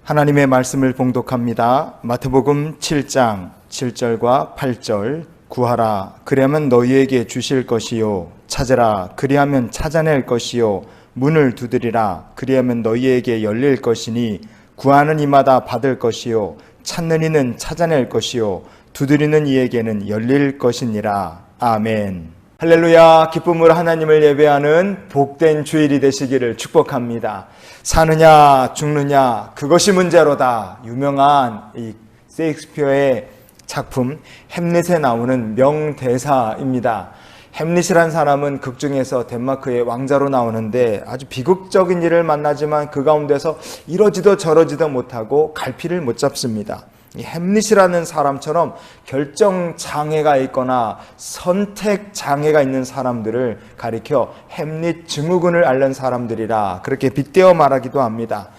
하나님의 말씀을 봉독합니다. 마태복음 7장 7절과 8절. 구하라 그리하면 너희에게 주실 것이요, 찾으라 그리하면 찾아낼 것이요, 문을 두드리라 그리하면 너희에게 열릴 것이니 구하는 이마다 받을 것이요, 찾는 이는 찾아낼 것이요, 두드리는 이에게는 열릴 것이니라. 아멘. 할렐루야. 기쁨으로 하나님을 예배하는 복된 주일이 되시기를 축복합니다. 사느냐 죽느냐 그것이 문제로다. 유명한 이 셰익스피어의 작품 햄릿에 나오는 명대사입니다. 햄릿이란 사람은 극 중에서 덴마크의 왕자로 나오는데 아주 비극적인 일을 만나지만 그 가운데서 이러지도 저러지도 못하고 갈피를 못 잡습니다. 이 햄릿이라는 사람처럼 결정 장애가 있거나 선택 장애가 있는 사람들을 가리켜 햄릿 증후군을 앓는 사람들이라 그렇게 빗대어 말하기도 합니다.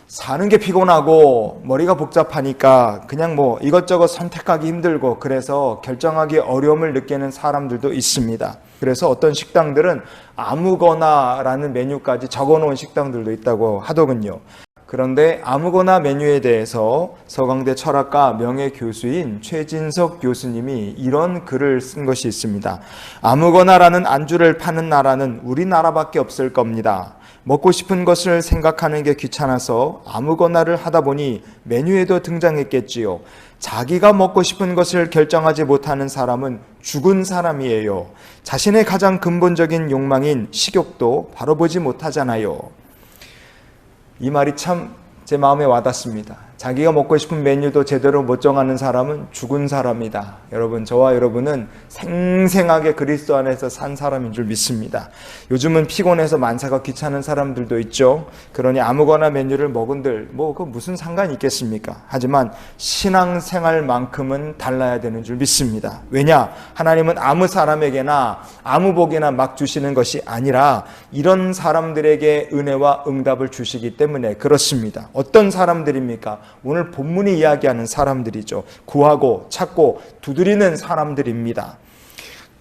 사는 게 피곤하고 머리가 복잡하니까 그냥 이것저것 선택하기 힘들고 그래서 결정하기 어려움을 느끼는 사람들도 있습니다. 그래서 어떤 식당들은 아무거나라는 메뉴까지 적어놓은 식당들도 있다고 하더군요. 그런데 아무거나 메뉴에 대해서 서강대 철학과 명예교수인 최진석 교수님이 이런 글을 쓴 것이 있습니다. 아무거나라는 안주를 파는 나라는 우리나라밖에 없을 겁니다. 먹고 싶은 것을 생각하는 게 귀찮아서 아무거나를 하다 보니 메뉴에도 등장했겠지요. 자기가 먹고 싶은 것을 결정하지 못하는 사람은 죽은 사람이에요. 자신의 가장 근본적인 욕망인 식욕도 바로 보지 못하잖아요. 이 말이 참 제 마음에 와닿습니다. 자기가 먹고 싶은 메뉴도 제대로 못 정하는 사람은 죽은 사람이다. 여러분, 저와 여러분은 생생하게 그리스도 안에서 산 사람인 줄 믿습니다. 요즘은 피곤해서 만사가 귀찮은 사람들도 있죠. 그러니 아무거나 메뉴를 먹은들 그 무슨 상관이 있겠습니까? 하지만 신앙생활만큼은 달라야 되는 줄 믿습니다. 왜냐? 하나님은 아무 사람에게나 아무 복이나 막 주시는 것이 아니라 이런 사람들에게 은혜와 응답을 주시기 때문에 그렇습니다. 어떤 사람들입니까? 오늘 본문이 이야기하는 사람들이죠. 구하고 찾고 두드리는 사람들입니다.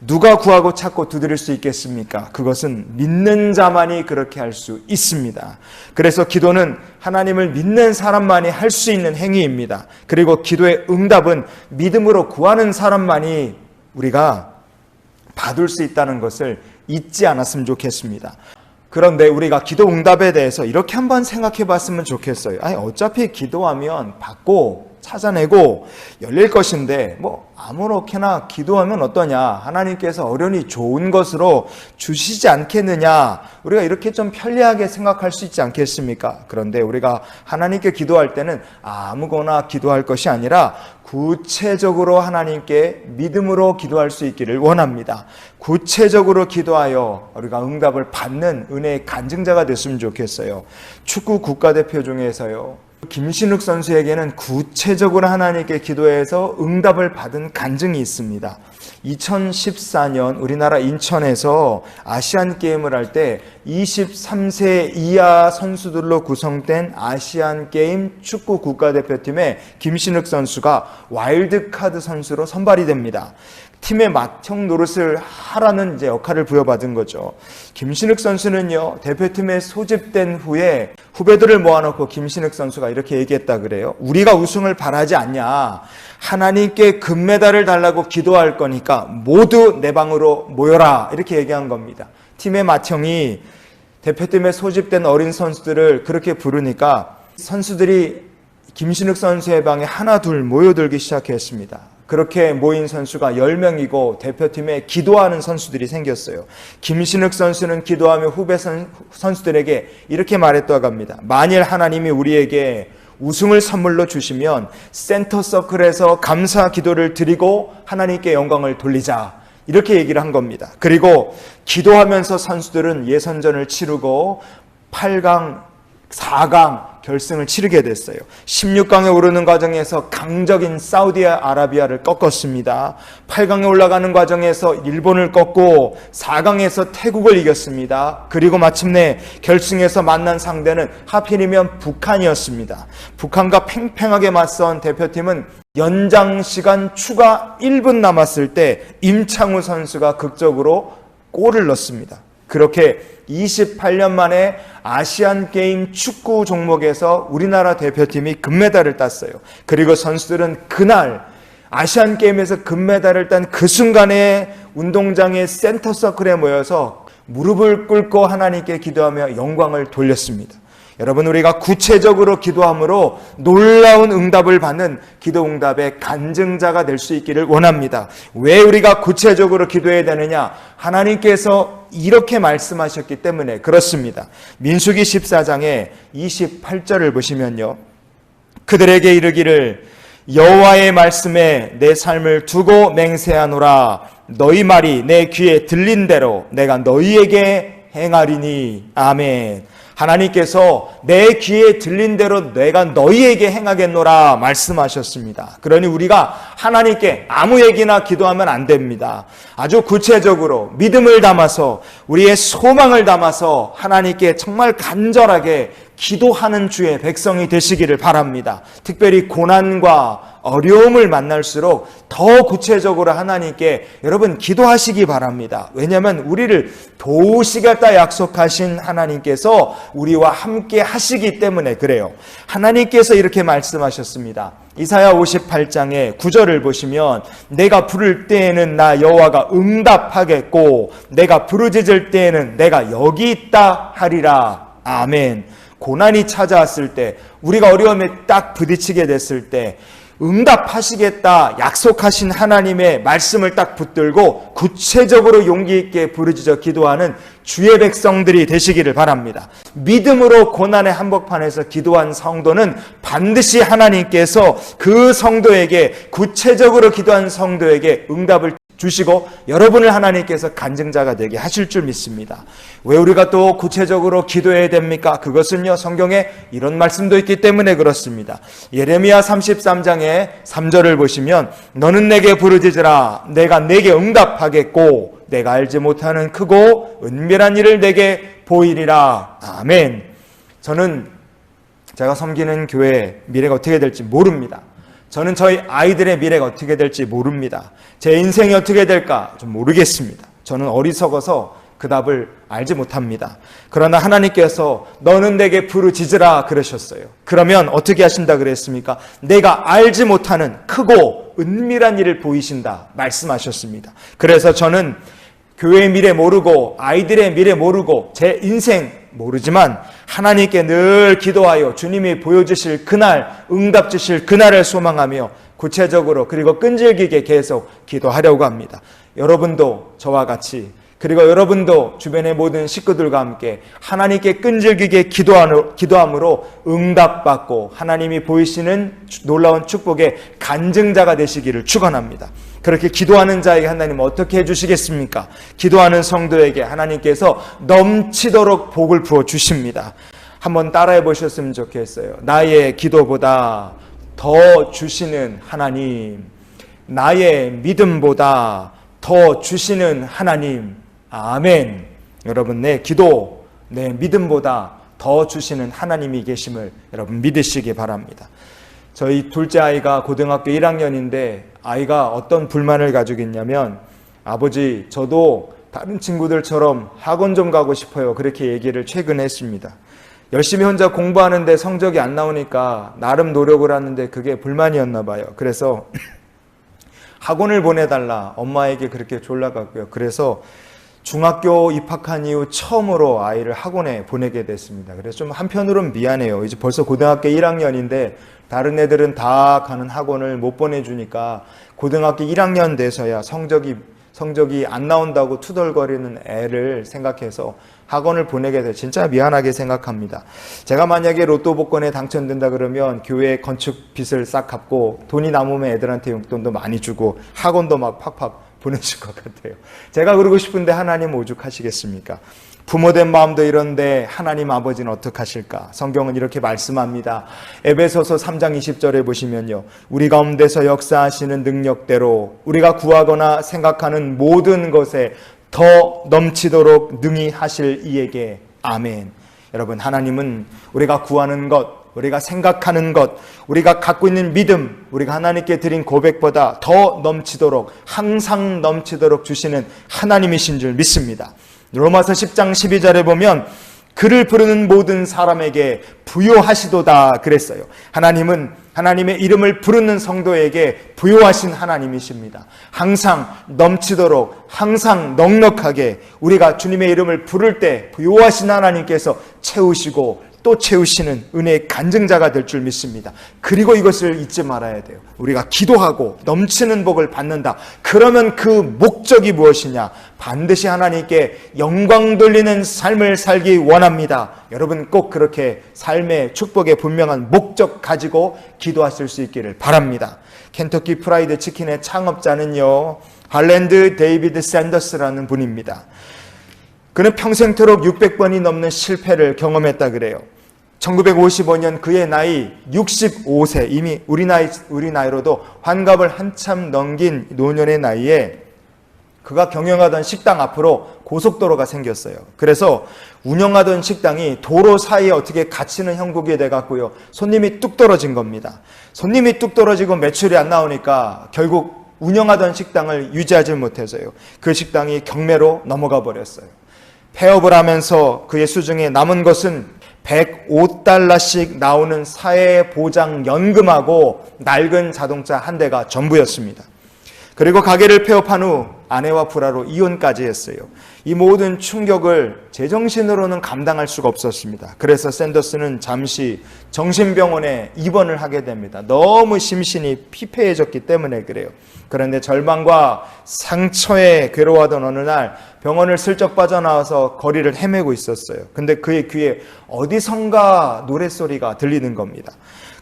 누가 구하고 찾고 두드릴 수 있겠습니까? 그것은 믿는 자만이 그렇게 할 수 있습니다. 그래서 기도는 하나님을 믿는 사람만이 할 수 있는 행위입니다. 그리고 기도의 응답은 믿음으로 구하는 사람만이 우리가 받을 수 있다는 것을 잊지 않았으면 좋겠습니다. 그런데 우리가 기도 응답에 대해서 이렇게 한번 생각해 봤으면 좋겠어요. 어차피 기도하면 받고 찾아내고 열릴 것인데 아무렇게나 기도하면 어떠냐, 하나님께서 어련히 좋은 것으로 주시지 않겠느냐, 우리가 이렇게 좀 편리하게 생각할 수 있지 않겠습니까? 그런데 우리가 하나님께 기도할 때는 아무거나 기도할 것이 아니라 구체적으로 하나님께 믿음으로 기도할 수 있기를 원합니다. 구체적으로 기도하여 우리가 응답을 받는 은혜의 간증자가 됐으면 좋겠어요. 축구 국가대표 중에서요, 김신욱 선수에게는 구체적으로 하나님께 기도해서 응답을 받은 간증이 있습니다. 2014년 우리나라 인천에서 아시안게임을 할 때 23세 이하 선수들로 구성된 아시안게임 축구 국가대표팀에 김신욱 선수가 와일드카드 선수로 선발이 됩니다. 팀의 맏형 노릇을 하라는 역할을 부여받은 거죠. 김신욱 선수는요, 대표팀에 소집된 후에 후배들을 모아놓고 김신욱 선수가 이렇게 얘기했다 그래요. 우리가 우승을 바라지 않냐, 하나님께 금메달을 달라고 기도할 거니까 모두 내 방으로 모여라, 이렇게 얘기한 겁니다. 팀의 맏형이 대표팀에 소집된 어린 선수들을 그렇게 부르니까 선수들이 김신욱 선수의 방에 하나 둘 모여들기 시작했습니다. 그렇게 모인 선수가 10명이고 대표팀에 기도하는 선수들이 생겼어요. 김신욱 선수는 기도하며 후배 선수들에게 이렇게 말했다고 합니다. 만일 하나님이 우리에게 우승을 선물로 주시면 센터 서클에서 감사 기도를 드리고 하나님께 영광을 돌리자, 이렇게 얘기를 한 겁니다. 그리고 기도하면서 선수들은 예선전을 치르고 8강, 4강 결승을 치르게 됐어요. 16강에 오르는 과정에서 강적인 사우디아라비아를 꺾었습니다. 8강에 올라가는 과정에서 일본을 꺾고 4강에서 태국을 이겼습니다. 그리고 마침내 결승에서 만난 상대는 하필이면 북한이었습니다. 북한과 팽팽하게 맞선 대표팀은 연장 시간 추가 1분 남았을 때 임창우 선수가 극적으로 골을 넣습니다. 그렇게 28년 만에 아시안 게임 축구 종목에서 우리나라 대표팀이 금메달을 땄어요. 그리고 선수들은 그날 아시안 게임에서 금메달을 딴 그 순간에 운동장의 센터 서클에 모여서 무릎을 꿇고 하나님께 기도하며 영광을 돌렸습니다. 여러분, 우리가 구체적으로 기도함으로 놀라운 응답을 받는 기도 응답의 간증자가 될 수 있기를 원합니다. 왜 우리가 구체적으로 기도해야 되느냐? 하나님께서 이렇게 말씀하셨기 때문에 그렇습니다. 민수기 14장의 28절을 보시면요, 그들에게 이르기를 여호와의 말씀에 내 삶을 두고 맹세하노라. 너희 말이 내 귀에 들린 대로 내가 너희에게 행하리니. 아멘. 하나님께서 내 귀에 들린 대로 내가 너희에게 행하겠노라 말씀하셨습니다. 그러니 우리가 하나님께 아무 얘기나 기도하면 안 됩니다. 아주 구체적으로 믿음을 담아서, 우리의 소망을 담아서 하나님께 정말 간절하게 기도하는 주의 백성이 되시기를 바랍니다. 특별히 고난과 어려움을 만날수록 더 구체적으로 하나님께 여러분 기도하시기 바랍니다. 왜냐하면 우리를 도우시겠다 약속하신 하나님께서 우리와 함께 하시기 때문에 그래요. 하나님께서 이렇게 말씀하셨습니다. 이사야 58장의 9절을 보시면 내가 부를 때에는 나 여호와가 응답하겠고 내가 부르짖을 때에는 내가 여기 있다 하리라. 아멘. 고난이 찾아왔을 때, 우리가 어려움에 딱 부딪히게 됐을 때 응답하시겠다 약속하신 하나님의 말씀을 딱 붙들고 구체적으로 용기 있게 부르짖어 기도하는 주의 백성들이 되시기를 바랍니다. 믿음으로 고난의 한복판에서 기도한 성도는 반드시 하나님께서 그 성도에게, 구체적으로 기도한 성도에게 응답을 주시고 여러분을 하나님께서 간증자가 되게 하실 줄 믿습니다. 왜 우리가 또 구체적으로 기도해야 됩니까? 그것은요, 성경에 이런 말씀도 있기 때문에 그렇습니다. 예레미야 33장의 3절을 보시면 너는 내게 부르짖으라. 내가 내게 응답하겠고 내가 알지 못하는 크고 은밀한 일을 내게 보이리라. 아멘. 저는 제가 섬기는 교회 미래가 어떻게 될지 모릅니다. 저는 저희 아이들의 미래가 어떻게 될지 모릅니다. 제 인생이 어떻게 될까 좀 모르겠습니다. 저는 어리석어서 그 답을 알지 못합니다. 그러나 하나님께서 너는 내게 부르짖으라 그러셨어요. 그러면 어떻게 하신다 그랬습니까? 내가 알지 못하는 크고 은밀한 일을 보이신다 말씀하셨습니다. 그래서 저는 교회의 미래 모르고 아이들의 미래 모르고 제 인생 모르지만 하나님께 늘 기도하여 주님이 보여주실 그날, 응답 주실 그날을 소망하며 구체적으로 그리고 끈질기게 계속 기도하려고 합니다. 여러분도 저와 같이, 그리고 여러분도 주변의 모든 식구들과 함께 하나님께 끈질기게 기도함으로 응답받고 하나님이 보이시는 놀라운 축복의 간증자가 되시기를 축원합니다. 그렇게 기도하는 자에게 하나님 어떻게 해주시겠습니까? 기도하는 성도에게 하나님께서 넘치도록 복을 부어 주십니다. 한번 따라해 보셨으면 좋겠어요. 나의 기도보다 더 주시는 하나님, 나의 믿음보다 더 주시는 하나님. 아멘. 여러분, 내 기도, 내 믿음보다 더 주시는 하나님이 계심을 여러분 믿으시기 바랍니다. 저희 둘째 아이가 고등학교 1학년인데 아이가 어떤 불만을 가지고 있냐면, 아버지, 저도 다른 친구들처럼 학원 좀 가고 싶어요. 그렇게 얘기를 최근에 했습니다. 열심히 혼자 공부하는데 성적이 안 나오니까 나름 노력을 하는데 그게 불만이었나 봐요. 그래서 학원을 보내달라 엄마에게 그렇게 졸라갔고요. 그래서 중학교 입학한 이후 처음으로 아이를 학원에 보내게 됐습니다. 그래서 좀 한편으로는 미안해요. 이제 벌써 고등학교 1학년인데 다른 애들은 다 가는 학원을 못 보내주니까 고등학교 1학년 돼서야 성적이 안 나온다고 투덜거리는 애를 생각해서 학원을 보내게 돼 진짜 미안하게 생각합니다. 제가 만약에 로또 복권에 당첨된다 그러면 교회 건축 빚을 싹 갚고 돈이 남으면 애들한테 용돈도 많이 주고 학원도 막 팍팍 보내실 것 같아요. 제가 그러고 싶은데 하나님 오죽하시겠습니까? 부모된 마음도 이런데 하나님 아버지는 어떡하실까? 성경은 이렇게 말씀합니다. 에베소서 3장 20절에 보시면요, 우리 가운데서 역사하시는 능력대로 우리가 구하거나 생각하는 모든 것에 더 넘치도록 능히 하실 이에게. 아멘. 여러분, 하나님은 우리가 구하는 것, 우리가 생각하는 것, 우리가 갖고 있는 믿음, 우리가 하나님께 드린 고백보다 더 넘치도록, 항상 넘치도록 주시는 하나님이신 줄 믿습니다. 로마서 10장 12절에 보면 그를 부르는 모든 사람에게 부요하시도다 그랬어요. 하나님은 하나님의 이름을 부르는 성도에게 부요하신 하나님이십니다. 항상 넘치도록, 항상 넉넉하게 우리가 주님의 이름을 부를 때 부요하신 하나님께서 채우시고 또 채우시는 은혜의 간증자가 될 줄 믿습니다. 그리고 이것을 잊지 말아야 돼요. 우리가 기도하고 넘치는 복을 받는다. 그러면 그 목적이 무엇이냐? 반드시 하나님께 영광 돌리는 삶을 살기 원합니다. 여러분 꼭 그렇게 삶의 축복의 분명한 목적 가지고 기도하실 수 있기를 바랍니다. 켄터키 프라이드 치킨의 창업자는요, 할랜드 데이비드 샌더스라는 분입니다. 그는 평생토록 600번이 넘는 실패를 경험했다 그래요. 1955년 그의 나이 65세, 이미 우리 나이로도 환갑을 한참 넘긴 노년의 나이에 그가 경영하던 식당 앞으로 고속도로가 생겼어요. 그래서 운영하던 식당이 도로 사이에 어떻게 갇히는 형국이 돼갖고요, 손님이 뚝 떨어진 겁니다. 손님이 뚝 떨어지고 매출이 안 나오니까 결국 운영하던 식당을 유지하지 못해서요, 그 식당이 경매로 넘어가 버렸어요. 폐업을 하면서 그의 수중에 남은 것은 105달러씩 나오는 사회보장연금하고 낡은 자동차 한 대가 전부였습니다. 그리고 가게를 폐업한 후 아내와 불화로 이혼까지 했어요. 이 모든 충격을 제정신으로는 감당할 수가 없었습니다. 그래서 샌더스는 잠시 정신병원에 입원을 하게 됩니다. 너무 심신이 피폐해졌기 때문에 그래요. 그런데 절망과 상처에 괴로워하던 어느 날 병원을 슬쩍 빠져나와서 거리를 헤매고 있었어요. 근데 그의 귀에 어디선가 노랫소리가 들리는 겁니다.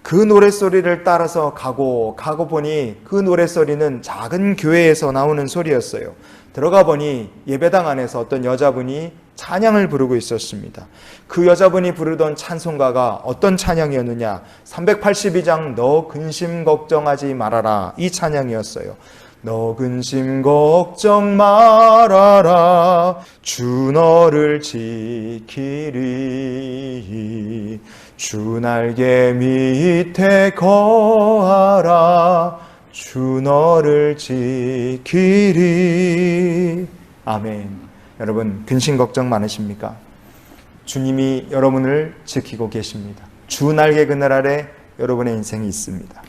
그 노랫소리를 따라서 가고 보니 그 노랫소리는 작은 교회에서 나오는 소리였어요. 들어가 보니 예배당 안에서 어떤 여자분이 찬양을 부르고 있었습니다. 그 여자분이 부르던 찬송가가 어떤 찬양이었느냐? 382장 너 근심 걱정하지 말아라, 이 찬양이었어요. 너 근심 걱정 말아라, 주 너를 지키리, 주 날개 밑에 거하라, 주 너를 지키리. 아멘. 여러분 근심 걱정 많으십니까? 주님이 여러분을 지키고 계십니다. 주 날개 그늘 아래 여러분의 인생이 있습니다.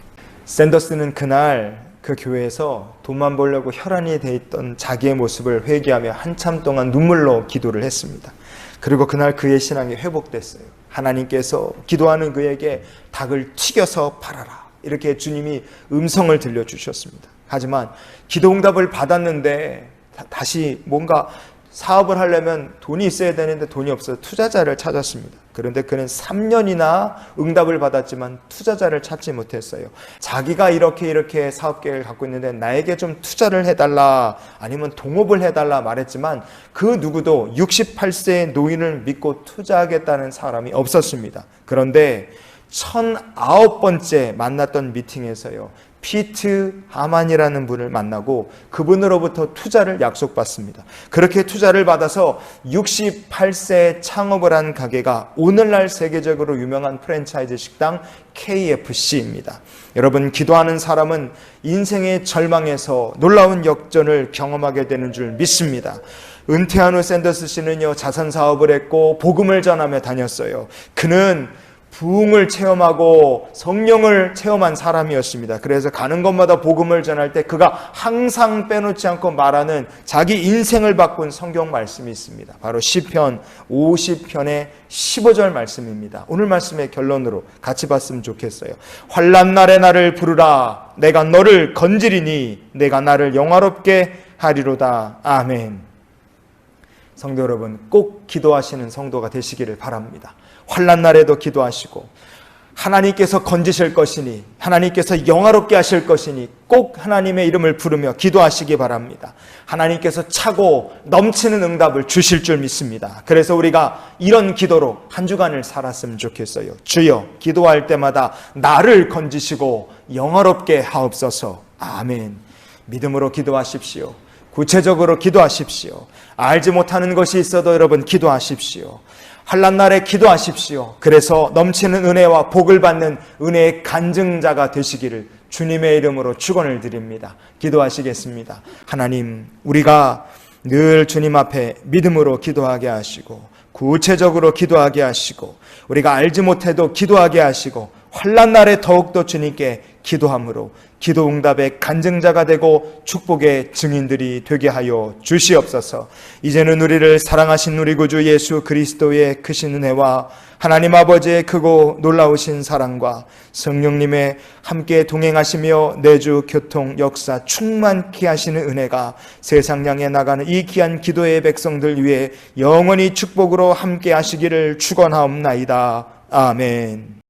샌더스는 그날 그 교회에서 돈만 벌려고 혈안이 돼 있던 자기의 모습을 회개하며 한참 동안 눈물로 기도를 했습니다. 그리고 그날 그의 신앙이 회복됐어요. 하나님께서 기도하는 그에게 닭을 튀겨서 팔아라, 이렇게 주님이 음성을 들려주셨습니다. 하지만 기도응답을 받았는데 다시 뭔가 사업을 하려면 돈이 있어야 되는데 돈이 없어서 투자자를 찾았습니다. 그런데 그는 3년이나 응답을 받았지만 투자자를 찾지 못했어요. 자기가 이렇게 사업 계획을 갖고 있는데 나에게 좀 투자를 해달라, 아니면 동업을 해달라 말했지만 그 누구도 68세의 노인을 믿고 투자하겠다는 사람이 없었습니다. 그런데 1009번째 만났던 미팅에서요, 피트 하만이라는 분을 만나고 그분으로부터 투자를 약속받습니다. 그렇게 투자를 받아서 68세 창업을 한 가게가 오늘날 세계적으로 유명한 프랜차이즈 식당 KFC입니다. 여러분, 기도하는 사람은 인생의 절망에서 놀라운 역전을 경험하게 되는 줄 믿습니다. 은퇴한 후 샌더스 씨는요, 자선 사업을 했고 복음을 전하며 다녔어요. 그는 부흥을 체험하고 성령을 체험한 사람이었습니다. 그래서 가는 곳마다 복음을 전할 때 그가 항상 빼놓지 않고 말하는 자기 인생을 바꾼 성경 말씀이 있습니다. 바로 시편 50편의 15절 말씀입니다. 오늘 말씀의 결론으로 같이 봤으면 좋겠어요. 환난 날에 나를 부르라, 내가 너를 건지리니 내가 나를 영화롭게 하리로다. 아멘. 성도 여러분, 꼭 기도하시는 성도가 되시기를 바랍니다. 환난 날에도 기도하시고 하나님께서 건지실 것이니, 하나님께서 영화롭게 하실 것이니 꼭 하나님의 이름을 부르며 기도하시기 바랍니다. 하나님께서 차고 넘치는 응답을 주실 줄 믿습니다. 그래서 우리가 이런 기도로 한 주간을 살았으면 좋겠어요. 주여, 기도할 때마다 나를 건지시고 영화롭게 하옵소서. 아멘. 믿음으로 기도하십시오. 구체적으로 기도하십시오. 알지 못하는 것이 있어도 여러분 기도하십시오. 환난 날에 기도하십시오. 그래서 넘치는 은혜와 복을 받는 은혜의 간증자가 되시기를 주님의 이름으로 축원을 드립니다. 기도하시겠습니다. 하나님, 우리가 늘 주님 앞에 믿음으로 기도하게 하시고 구체적으로 기도하게 하시고 우리가 알지 못해도 기도하게 하시고 환난 날에 더욱더 주님께 기도함으로 기도 응답의 간증자가 되고 축복의 증인들이 되게 하여 주시옵소서. 이제는 우리를 사랑하신 우리 구주 예수 그리스도의 크신 은혜와 하나님 아버지의 크고 놀라우신 사랑과 성령님의 함께 동행하시며 내주 교통 역사 충만케 하시는 은혜가 세상 향해 나가는 이 귀한 기도의 백성들 위해 영원히 축복으로 함께 하시기를 축원하옵나이다. 아멘.